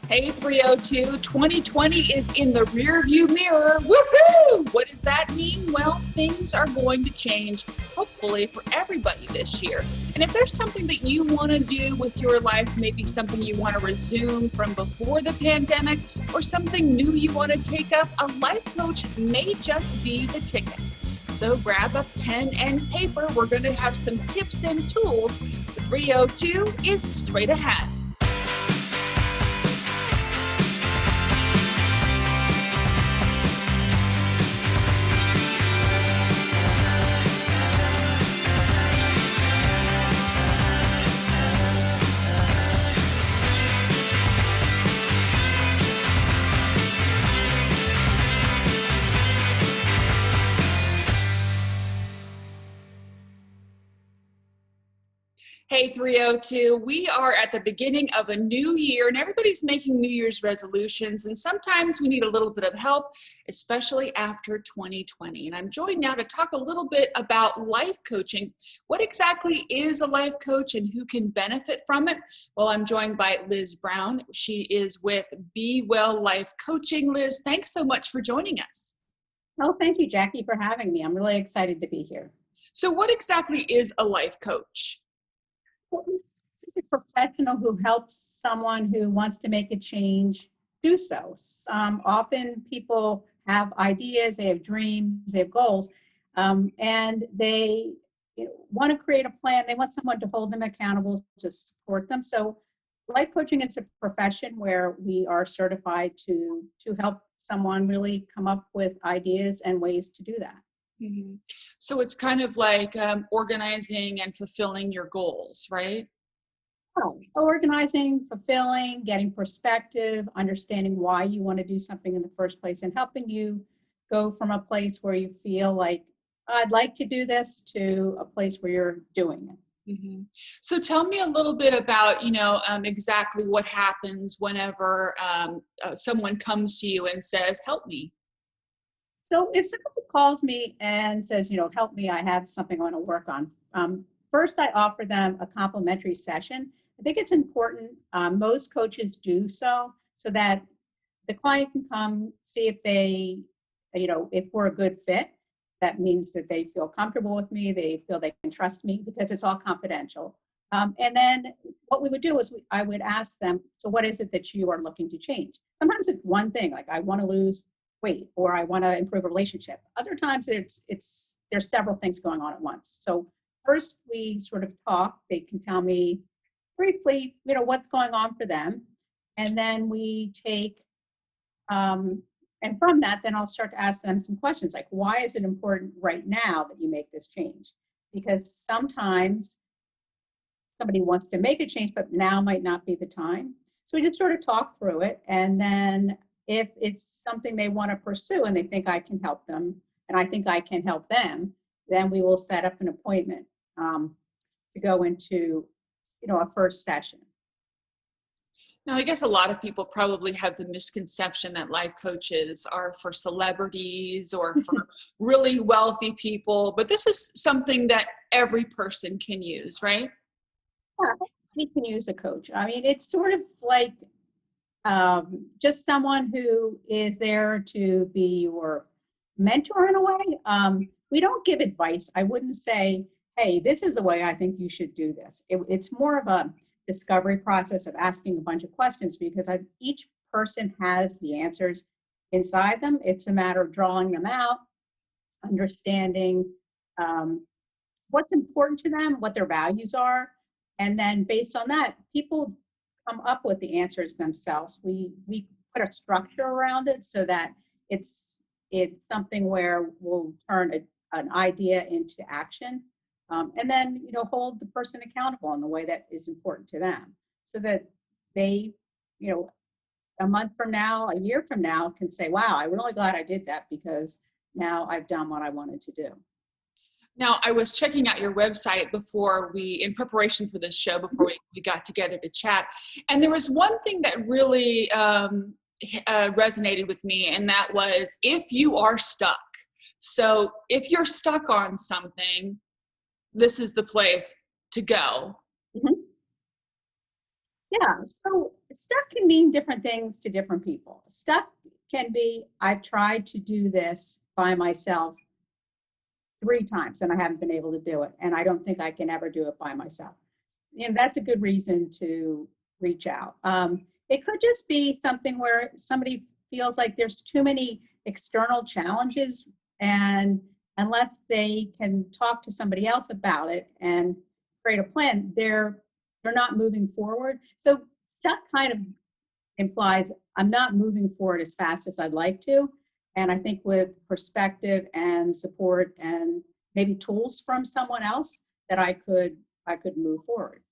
Hey 302, 2020 is in the rearview mirror. Woohoo! What does that mean? Well, things are going to change, hopefully, for everybody this year. And if there's something that you want to do with your life, maybe something you want to resume from before the pandemic, or something new you want to take up, a life coach may just be the ticket. So grab a pen and paper. We're going to have some tips and tools. The 302 is straight ahead. Hey 302, we are at the beginning of a new year and everybody's making New Year's resolutions, and sometimes we need a little bit of help, especially after 2020. And I'm joined now to talk a little bit about life coaching. What exactly is a life coach and who can benefit from it? Well, I'm joined by Liz Brown. She is with Be Well Life Coaching. Liz, thanks so much for joining us. Oh, thank you, Jackie, for having me. I'm really excited to be here. So what exactly is a life coach? Well, it's a professional who helps someone who wants to make a change do so. Often people have ideas, they have dreams, they have goals, and they want to create a plan. They want someone to hold them accountable, to support them. So life coaching is a profession where we are certified to help someone really come up with ideas and ways to do that. Mm-hmm. So it's kind of like organizing and fulfilling your goals, right? Oh, organizing, fulfilling, getting perspective, understanding why you want to do something in the first place, and helping you go from a place where you feel like, I'd like to do this, to a place where you're doing it. Mm-hmm. So tell me a little bit about, exactly what happens whenever someone comes to you and says, help me. So if somebody calls me and says, help me, I have something I want to work on. First, I offer them a complimentary session. I think it's important. Most coaches do so that the client can come see if they, if we're a good fit. That means that they feel comfortable with me. They feel they can trust me because it's all confidential. And then what we would do is I would ask them, so what is it that you are looking to change? Sometimes it's one thing, like I want to lose weight or I want to improve a relationship. Other times there's several things going on at once. So first we sort of talk. They can tell me briefly, what's going on for them. And then we take, and from that, then I'll start to ask them some questions like, why is it important right now that you make this change? Because sometimes somebody wants to make a change, but now might not be the time. So we just sort of talk through it. And then if it's something they want to pursue and they think I can help them, and I think I can help them, then we will set up an appointment to go into, a first session. Now, I guess a lot of people probably have the misconception that life coaches are for celebrities or for really wealthy people, but this is something that every person can use, right? Yeah, you can use a coach. I mean, it's sort of like just someone who is there to be your mentor in a way. We don't give advice. I wouldn't say, hey, this is the way I think you should do this. It's more of a discovery process of asking a bunch of questions because each person has the answers inside them. It's a matter of drawing them out, understanding what's important to them, what their values are. And then based on that, people come up with the answers themselves. We put a structure around it so that it's something where we'll turn an idea into action, and then hold the person accountable in the way that is important to them, so that they, a month from now, a year from now, can say, "Wow, I'm really glad I did that because now I've done what I wanted to do." Now, I was checking out your website in preparation for this show, before we got together to chat. And there was one thing that really resonated with me, and that was if you are stuck. So if you're stuck on something, this is the place to go. Mm-hmm. Yeah. So stuck can mean different things to different people. Stuck can be, I've tried to do this by myself 3 times and I haven't been able to do it. And I don't think I can ever do it by myself. That's a good reason to reach out. It could just be something where somebody feels like there's too many external challenges, and unless they can talk to somebody else about it and create a plan, they're not moving forward. So stuck kind of implies I'm not moving forward as fast as I'd like to. And I think with perspective and support and maybe tools from someone else, that I could move forward.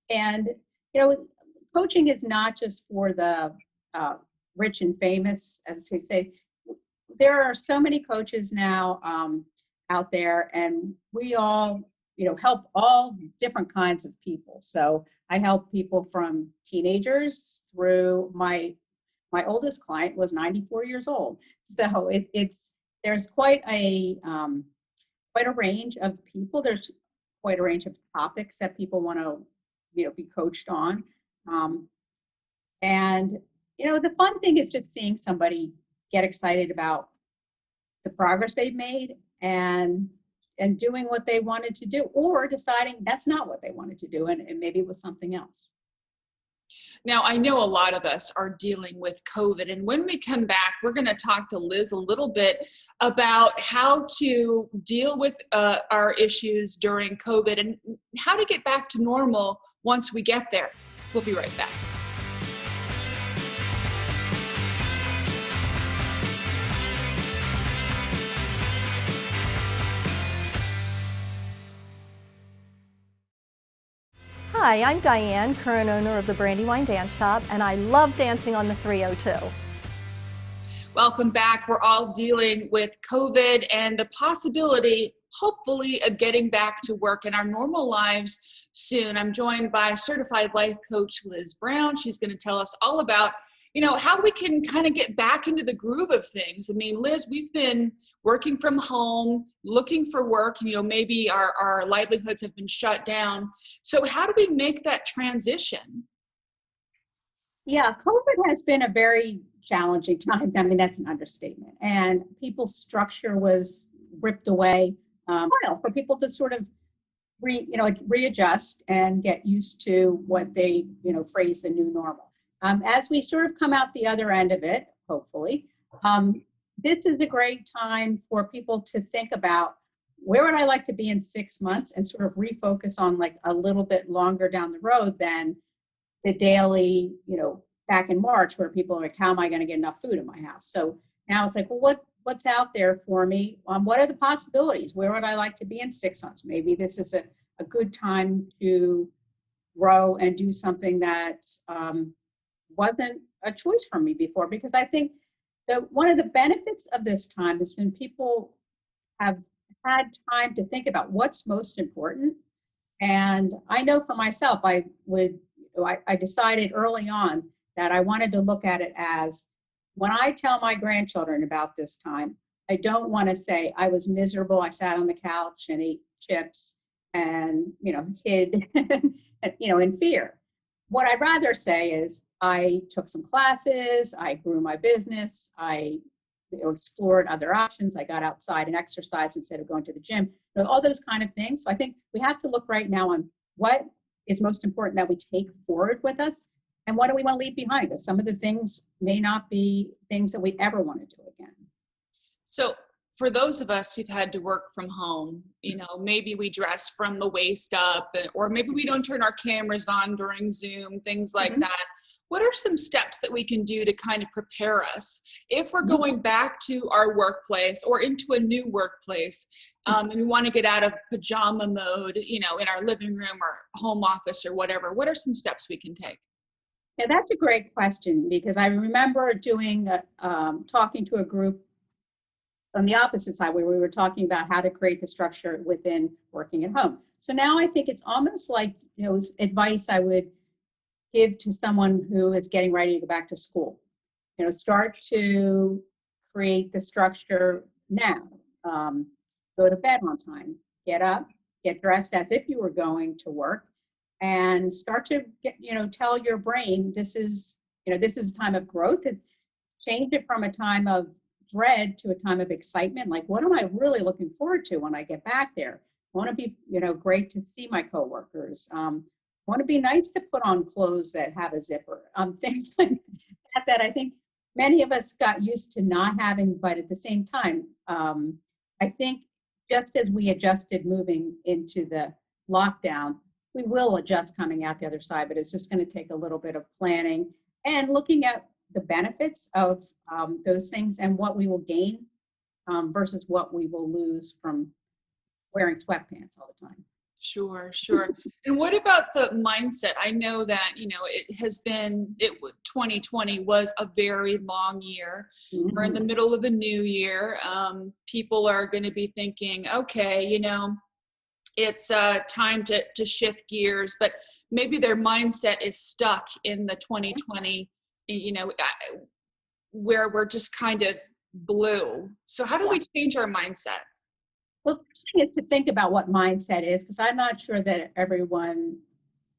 And coaching is not just for the rich and famous, as they say. There are so many coaches now out there, and we all help all different kinds of people. So I help people from teenagers through my oldest client was 94 years old. So there's quite a range of people. There's quite a range of topics that people want to be coached on. And the fun thing is just seeing somebody get excited about the progress they've made and doing what they wanted to do, or deciding that's not what they wanted to do, and maybe it was something else. Now, I know a lot of us are dealing with COVID, and when we come back, we're going to talk to Liz a little bit about how to deal with our issues during COVID and how to get back to normal once we get there. We'll be right back. Hi, I'm Diane, current owner of the Brandywine Dance Shop, and I love dancing on the 302. Welcome back. We're all dealing with COVID and the possibility, hopefully, of getting back to work in our normal lives soon. I'm joined by certified life coach Liz Brown. She's going to tell us all about how we can kind of get back into the groove of things. I mean, Liz, we've been working from home, looking for work, maybe our livelihoods have been shut down. So how do we make that transition? Yeah, COVID has been a very challenging time. I mean, that's an understatement. And people's structure was ripped away for people to sort of readjust and get used to what they, phrase the new normal. As we sort of come out the other end of it, hopefully, this is a great time for people to think about where would I like to be in 6 months, and sort of refocus on like a little bit longer down the road than the daily, back in March, where people are like, how am I going to get enough food in my house? So now it's like, well, what's out there for me? What are the possibilities? Where would I like to be in 6 months? Maybe this is a good time to grow and do something that wasn't a choice for me before, because I think that one of the benefits of this time has been people have had time to think about what's most important. And I know for myself, I decided early on that I wanted to look at it as, when I tell my grandchildren about this time, I don't want to say I was miserable, I sat on the couch and ate chips and hid in fear. What I'd rather say is, I took some classes, I grew my business, I explored other options, I got outside and exercised instead of going to the gym, all those kind of things. So I think we have to look right now on what is most important that we take forward with us, and what do we want to leave behind us. Some of the things may not be things that we ever want to do again. So for those of us who've had to work from home, maybe we dress from the waist up, or maybe we don't turn our cameras on during Zoom, things like that. What are some steps that we can do to kind of prepare us if we're going back to our workplace or into a new workplace, and we want to get out of pajama mode, in our living room or home office or whatever? What are some steps we can take? Yeah, that's a great question, because I remember talking to a group on the opposite side, where we were talking about how to create the structure within working at home. So now I think it's almost like, advice I would give to someone who is getting ready to go back to school. Start to create the structure now. Go to bed on time, get up, get dressed as if you were going to work, and start to get, tell your brain this is a time of growth. Change it from a time of dread to a time of excitement. Like, what am I really looking forward to when I get back there? I want to be, great to see my coworkers. Want to be nice to put on clothes that have a zipper. Things like that I think many of us got used to not having, but at the same time, I think just as we adjusted moving into the lockdown, we will adjust coming out the other side, but it's just going to take a little bit of planning and looking at the benefits of those things and what we will gain versus what we will lose from wearing sweatpants all the time. Sure, sure. And what about the mindset? I know that, it has been, 2020 was a very long year. We're in the middle of a new year. People are going to be thinking, okay, it's time to shift gears, but maybe their mindset is stuck in the 2020, where we're just kind of blue. So how do we change our mindset? Well, the first thing is to think about what mindset is, because I'm not sure that everyone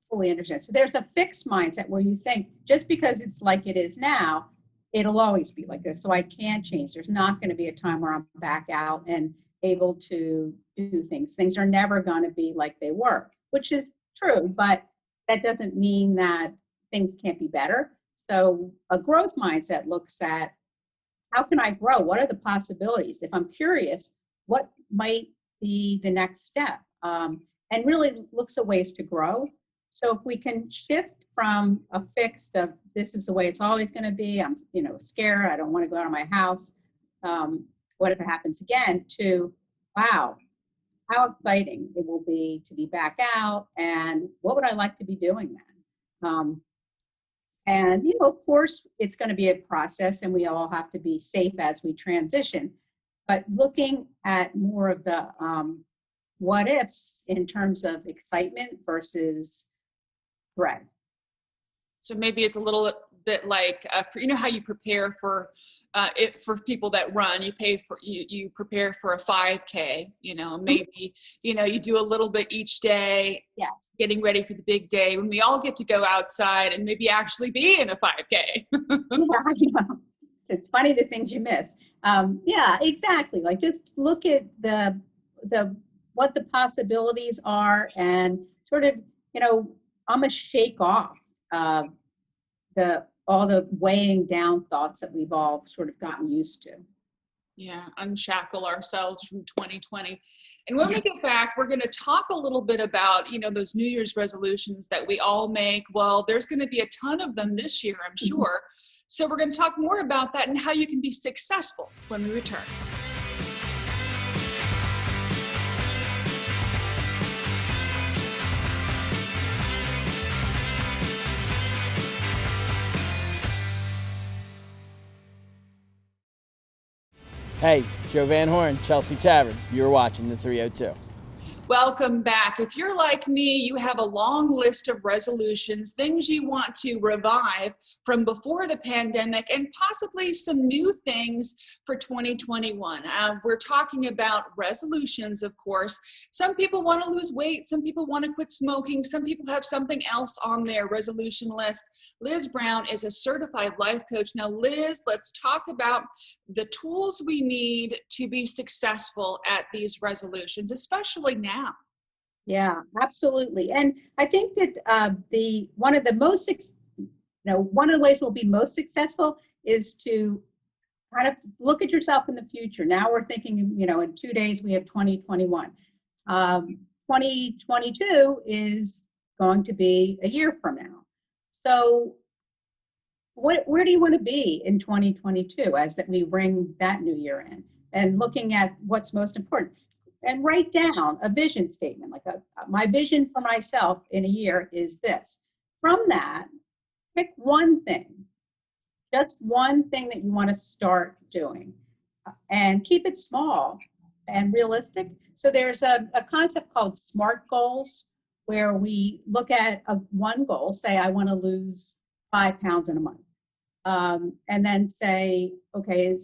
fully understands. So there's a fixed mindset where you think just because it's like it is now, it'll always be like this. So I can't change. There's not going to be a time where I'm back out and able to do things. Things are never going to be like they were, which is true, but that doesn't mean that things can't be better. So a growth mindset looks at how can I grow? What are the possibilities? If I'm curious, what might be the next step? And really looks at ways to grow. So if we can shift from a fixed of this is the way it's always going to be, I'm scared, I don't want to go out of my house, what if it happens again, to wow, how exciting it will be to be back out, and what would I like to be doing then? And of course it's going to be a process and we all have to be safe as we transition, but looking at more of the what ifs in terms of excitement versus dread. So maybe it's a little bit like, how you prepare for people that run, you prepare for a 5K, maybe, you do a little bit each day, Yes. Getting ready for the big day when we all get to go outside and maybe actually be in a 5K. It's funny the things you miss. Yeah, exactly. Like just look at the what the possibilities are and sort of, almost shake off all the weighing down thoughts that we've all sort of gotten used to. Yeah, unshackle ourselves from 2020. And when we get back, we're going to talk a little bit about, those New Year's resolutions that we all make. Well, there's going to be a ton of them this year, I'm sure. So we're going to talk more about that and how you can be successful when we return. Hey, Joe Van Horn, Chelsea Tavern. You're watching the 302. Welcome back. If you're like me, you have a long list of resolutions, things you want to revive from before the pandemic, and possibly some new things for 2021. We're talking about resolutions, of course. Some people want to lose weight. Some people want to quit smoking. Some people have something else on their resolution list. Liz Brown is a certified life coach. Now, Liz, let's talk about the tools we need to be successful at these resolutions, especially now. Yeah, absolutely. And I think that one of the ways we'll be most successful is to kind of look at yourself in the future. Now we're thinking, in 2 days we have 2021. 2022 is going to be a year from now. So where do you want to be in 2022 as that we bring that new year in, and looking at what's most important, and write down a vision statement, like my vision for myself in a year is this. From that, pick one thing, just one thing that you want to start doing, and keep it small and realistic. So there's a concept called SMART goals, where we look at one goal, say I want to lose 5 pounds in a month. And then say, okay,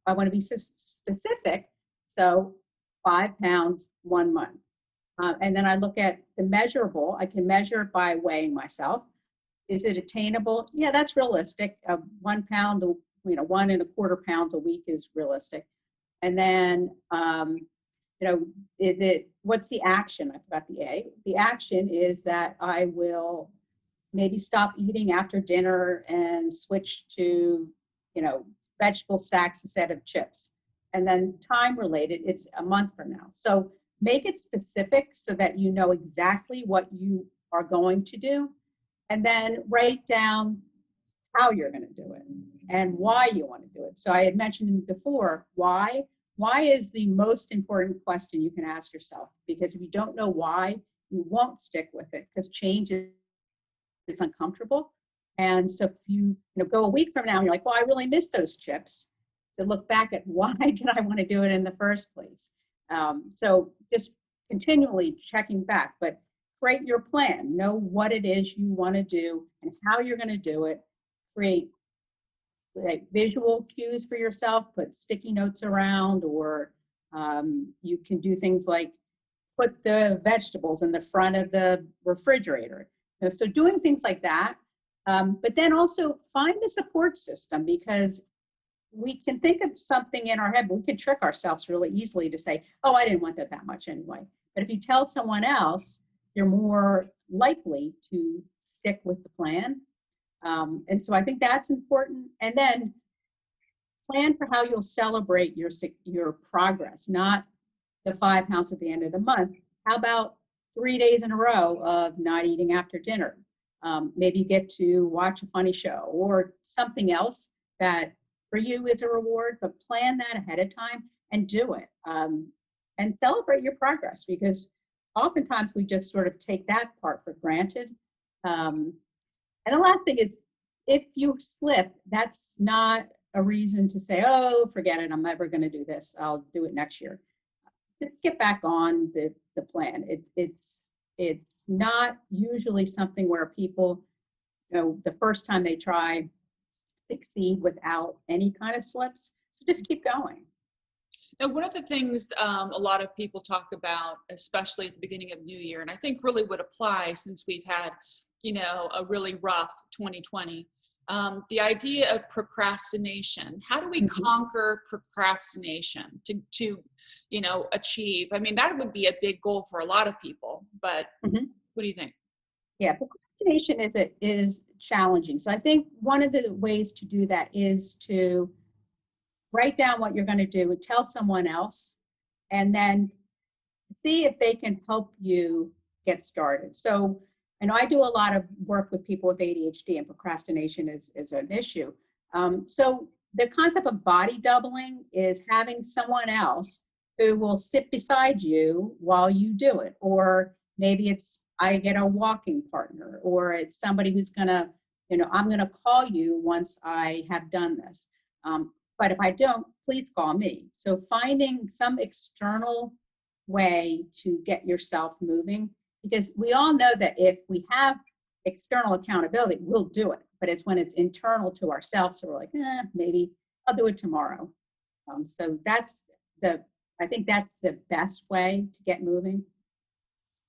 I want to be specific. So 5 pounds, 1 month. And then I look at the measurable. I can measure it by weighing myself. Is it attainable? Yeah, that's realistic. 1 pound, 1.25 pounds a week is realistic. And then, what's the action? I forgot the A. The action is that I will maybe stop eating after dinner and switch to, vegetable stacks instead of chips. And then time related, it's a month from now. So make it specific so that you know exactly what you are going to do. And then write down how you're going to do it and why you want to do it. So I had mentioned before, why? Why is the most important question you can ask yourself? Because if you don't know why, you won't stick with it because change is uncomfortable. And so if you, go a week from now and you're like, well, I really miss those chips, to look back at why did I want to do it in the first place? So just continually checking back, but create your plan, know what it is you want to do and how you're going to do it. Create like visual cues for yourself, put sticky notes around, or you can do things like put the vegetables in the front of the refrigerator. So doing things like that, but then also find a support system, because we can think of something in our head, but we can trick ourselves really easily to say, oh, I didn't want that much anyway. But if you tell someone else, you're more likely to stick with the plan. And so I think that's important. And then plan for how you'll celebrate your progress, not the 5 pounds at the end of the month. How about 3 days in a row of not eating after dinner? Maybe you get to watch a funny show or something else that for you is a reward, but plan that ahead of time and do it. And celebrate your progress, because oftentimes we just sort of take that part for granted. And the last thing is, if you slip, that's not a reason to say, oh, forget it, I'm never going to do this, I'll do it next year. Just get back on the plan. It's not usually something where people, the first time they try, succeed without any kind of slips. So just keep going. Now, one of the things a lot of people talk about, especially at the beginning of New Year, and I think really would apply since we've had, a really rough 2020, the idea of procrastination. How do we conquer procrastination to achieve? I mean, that would be a big goal for a lot of people, but what do you think? Yeah, procrastination is challenging. So I think one of the ways to do that is to write down what you're going to do and tell someone else, and then see if they can help you get started. So, I do a lot of work with people with ADHD, and procrastination is an issue. So the concept of body doubling is having someone else who will sit beside you while you do it. Or maybe I get a walking partner, or it's somebody who's gonna, I'm gonna call you once I have done this. But if I don't, please call me. So finding some external way to get yourself moving, because we all know that if we have external accountability, we'll do it. But it's when it's internal to ourselves, so we're like, maybe I'll do it tomorrow. So I think that's the best way to get moving.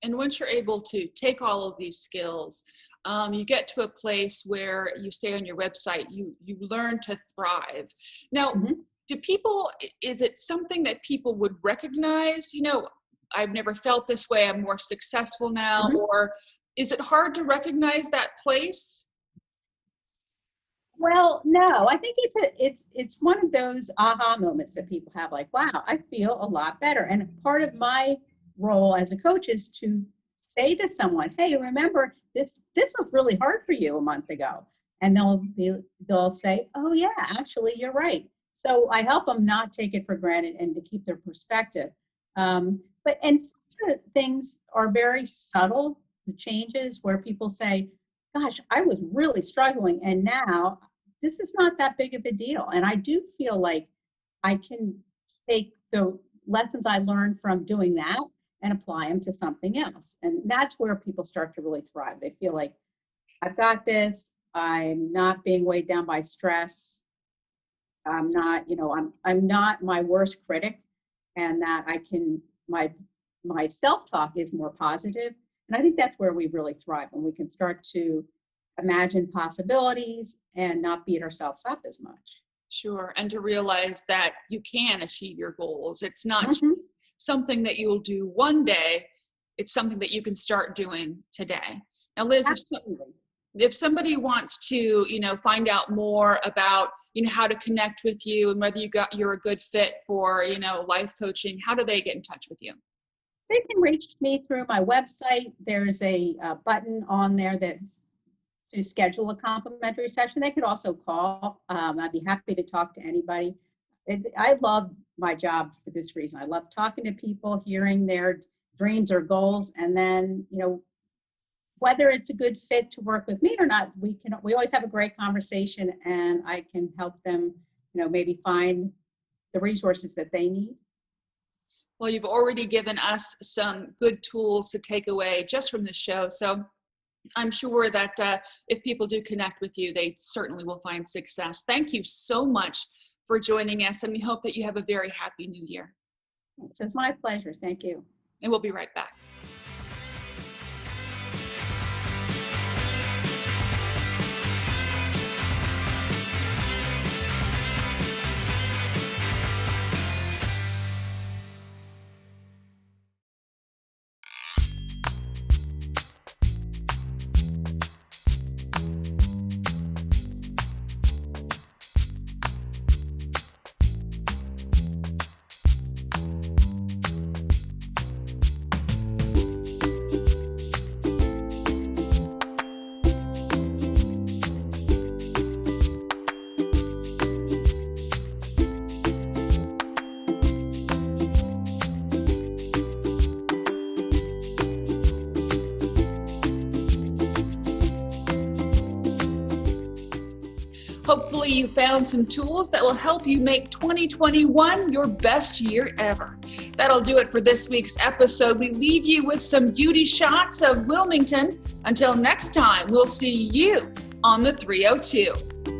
And once you're able to take all of these skills, you get to a place where you say on your website, you learn to thrive. Now, is it something that people would recognize? I've never felt this way, I'm more successful now, or is it hard to recognize that place? Well, no, I think it's one of those aha moments that people have, like, wow, I feel a lot better. And part of my role as a coach is to say to someone, hey, remember this was really hard for you a month ago. And they'll say, oh yeah, actually you're right. So I help them not take it for granted and to keep their perspective. And some things are very subtle, the changes where people say, gosh, I was really struggling, and now this is not that big of a deal. And I do feel like I can take the lessons I learned from doing that and apply them to something else. And that's where people start to really thrive. They feel like, I've got this, I'm not being weighed down by stress. I'm not my worst critic, and that my my self-talk is more positive. And I think that's where we really thrive, when we can start to imagine possibilities and not beat ourselves up as much. Sure. And to realize that you can achieve your goals. It's not Mhm. just something that you'll do one day. It's something that you can start doing today. Now, Liz, Absolutely. if somebody wants to, find out more about, how to connect with you and whether you're a good fit for, life coaching, how do they get in touch with you? They can reach me through my website. There's a button on there that's to schedule a complimentary session. They could also call. I'd be happy to talk to anybody. I love my job for this reason. I love talking to people, hearing their dreams or goals, and then, whether it's a good fit to work with me or not, we always have a great conversation, and I can help them, maybe find the resources that they need. Well, you've already given us some good tools to take away just from this show. So I'm sure that if people do connect with you, they certainly will find success. Thank you so much for joining us, and we hope that you have a very happy new year. So it's my pleasure. Thank you. And we'll be right back. Hopefully you found some tools that will help you make 2021 your best year ever. That'll do it for this week's episode. We leave you with some beauty shots of Wilmington. Until next time, we'll see you on the 302.